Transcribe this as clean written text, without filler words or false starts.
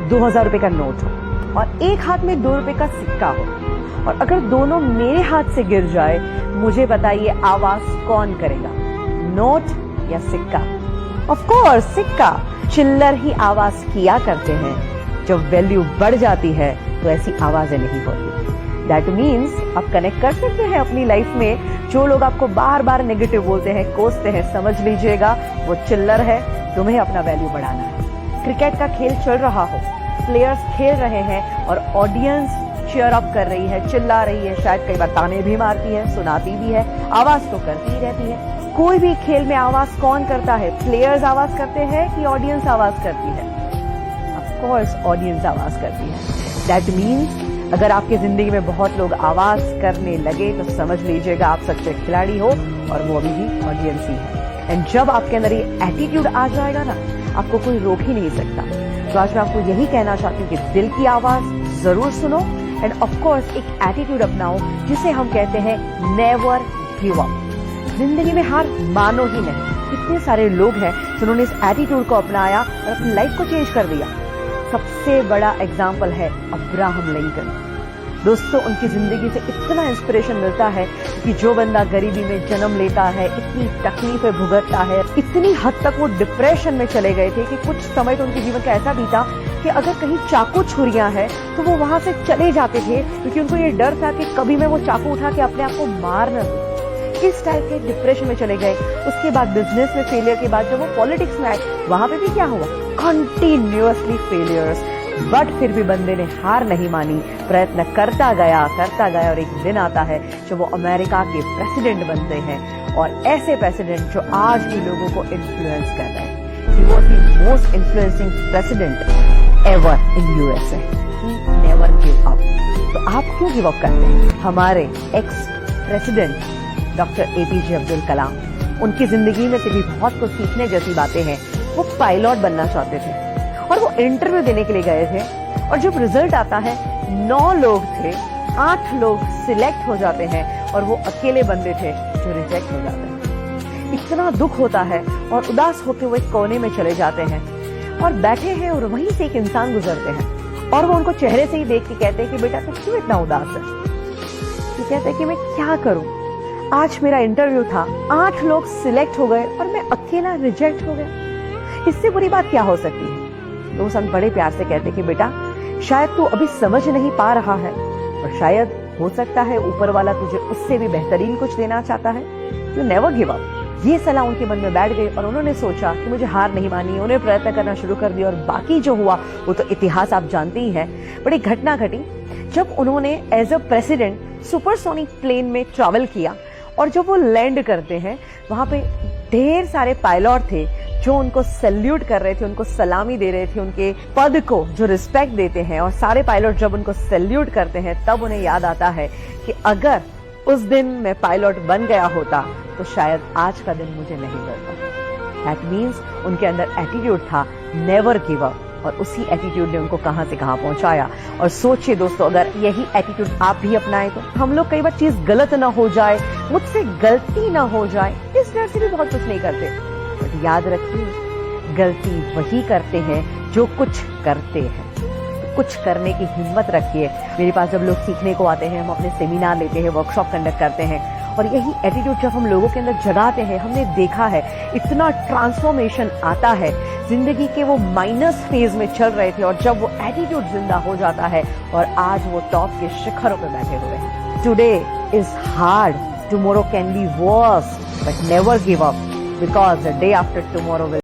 2000 रुपए का नोट हो और एक हाथ में 2 रुपए का सिक्का हो, और अगर दोनों मेरे हाथ से गिर जाए, मुझे बताइए आवाज कौन करेगा, नोट या सिक्का? ऑफ कोर्स सिक्का। चिल्लर ही आवाज किया करते हैं। जब वैल्यू बढ़ जाती है तो ऐसी आवाजें नहीं होती। दैट मीन्स आप कनेक्ट कर सकते हैं अपनी लाइफ में। जो लोग आपको बार बार नेगेटिव बोलते हैं, कोसते हैं, समझ लीजिएगा वो चिल्लर है। तुम्हें अपना वैल्यू बढ़ाना है। क्रिकेट का खेल चल रहा हो, प्लेयर्स खेल रहे हैं और ऑडियंस चीयर अप कर रही है, चिल्ला रही है, शायद कई बार ताने भी मारती है, सुनाती भी है, आवाज तो करती ही रहती है। कोई भी खेल में आवाज कौन करता है? प्लेयर्स आवाज करते हैं कि ऑडियंस आवाज करती है? ऑफ कोर्स ऑडियंस आवाज करती है। दैट मीन्स अगर आपकी जिंदगी में बहुत लोग आवाज करने लगे तो समझ लीजिएगा आप सच्चे खिलाड़ी हो, और वो अभी भी ऑडियंस ही है। एंड जब आपके अंदर ये एटीट्यूड आ जाएगा ना, आपको कोई रोक ही नहीं सकता। तो आज मैं आपको यही कहना चाहती हूँ कि दिल की आवाज जरूर सुनो, एंड ऑफ कोर्स एक एटीट्यूड अपनाओ जिसे हम कहते हैं नेवर गिव अप। जिंदगी में हार मानो ही नहीं। कितने सारे लोग हैं जिन्होंने इस एटीट्यूड को अपनाया और अपनी लाइफ को चेंज कर दिया। सबसे बड़ा एग्जाम्पल है अब्राहम लिंकन। दोस्तों, उनकी जिंदगी से इतना इंस्पिरेशन मिलता है कि जो बंदा गरीबी में जन्म लेता है, इतनी तकलीफें भुगतता है, इतनी हद तक वो डिप्रेशन में चले गए थे कि कुछ समय तो उनके जीवन का ऐसा बीता कि अगर कहीं चाकू छुरियां हैं तो वो वहां से चले जाते थे, क्योंकि उनको ये डर था कि कभी मैं वो चाकू उठा के अपने आप को मार न दूं। इस टाइप के डिप्रेशन में चले गए। उसके बाद बिजनेस में फेलियर के बाद जब वो पॉलिटिक्स में आए, वहां पे भी क्या हुआ? Continuously failures. बट फिर भी बंदे ने हार नहीं मानी, प्रयत्न करता गया और एक दिन आता है जब वो अमेरिका के प्रेसिडेंट बनते हैं, और ऐसे प्रेसिडेंट जो आज भी लोगों को इन्फ्लुएंस कर रहे हैं। He was the most influencing president ever in USA. He never give up. तो आप क्यों गिव अप करते हैं? हमारे ex president doctor APJ Abdul Kalam, उनकी जिंदगी में से भी बहुत कुछ सीखने जैसी बातें हैं। वो पायलट बनना चाहते थे और वो इंटरव्यू देने के लिए गए थे, और जब रिजल्ट आता है 9 लोग थे, 8 लोग सिलेक्ट हो जाते हैं और वो अकेले बंदे थे जो रिजेक्ट हो जाते हैं। इतना दुख होता है और उदास होकर वो एक कोने में चले जाते हैं और बैठे हैं, और वहीं से एक इंसान गुजरते हैं और वो उनको चेहरे से ही देख के कहते हैं कि बेटा तू क्यों इतना उदास है? तो कहते हैं कि मैं क्या करूं, आज मेरा इंटरव्यू था, 8 लोग सिलेक्ट हो गए और मैं अकेला रिजेक्ट हो गया। इससे बुरी बात क्या हो सकती है? तो संत बड़े प्यार से कहते कि बेटा शायद तू अभी समझ नहीं पा रहा है, और शायद हो सकता है ऊपर वाला तुझे उससे भी बेहतरीन कुछ देना चाहता है। You never give up. ये सलाह उनके मन में बैठ गई और उन्होंने सोचा कि मुझे हार नहीं मानी। उन्हें प्रयत्न करना शुरू कर दिया, और बाकी जो हुआ वो तो इतिहास आप जानते ही हैं। बड़ी घटना घटी जब उन्होंने as a president supersonic plane में ट्रैवल किया, और जब वो लैंड करते हैं वहां पे ढेर सारे पायलट थे जो उनको सैल्यूट कर रहे थे, उनको सलामी दे रहे थे, उनके पद को जो रिस्पेक्ट देते हैं। और सारे पायलट जब उनको सैल्यूट करते हैं तब उन्हें याद आता है कि अगर उस दिन मैं पायलट बन गया होता तो शायद आज का दिन मुझे नहीं मिलता। दैट मीन्स उनके अंदर एटीट्यूड था नेवर गिव अप, और उसी एटीट्यूड ने उनको कहां से कहां पहुंचाया। और सोचिए दोस्तों, अगर यही एटीट्यूड आप भी अपनाएं तो हम लोग कई बार चीज गलत ना हो जाए, मुझसे गलती ना हो जाए, इस डर से भी बहुत कुछ नहीं करते। बट याद रखिए, गलती वही करते हैं जो कुछ करते हैं। तो कुछ करने की हिम्मत रखिए। मेरे पास जब लोग सीखने को आते हैं, हम अपने सेमिनार लेते हैं, वर्कशॉप कंडक्ट करते हैं, और यही एटीट्यूड जब हम लोगों के अंदर जगाते हैं, हमने देखा है इतना ट्रांसफॉर्मेशन आता है। जिंदगी के वो माइनस फेज में चल रहे थे, और जब वो एटीट्यूड जिंदा हो जाता है और आज वो टॉप के शिखरों पे बैठे हुए हैं। Today is hard, tomorrow can be verse, but never give up, because the day after tomorrow will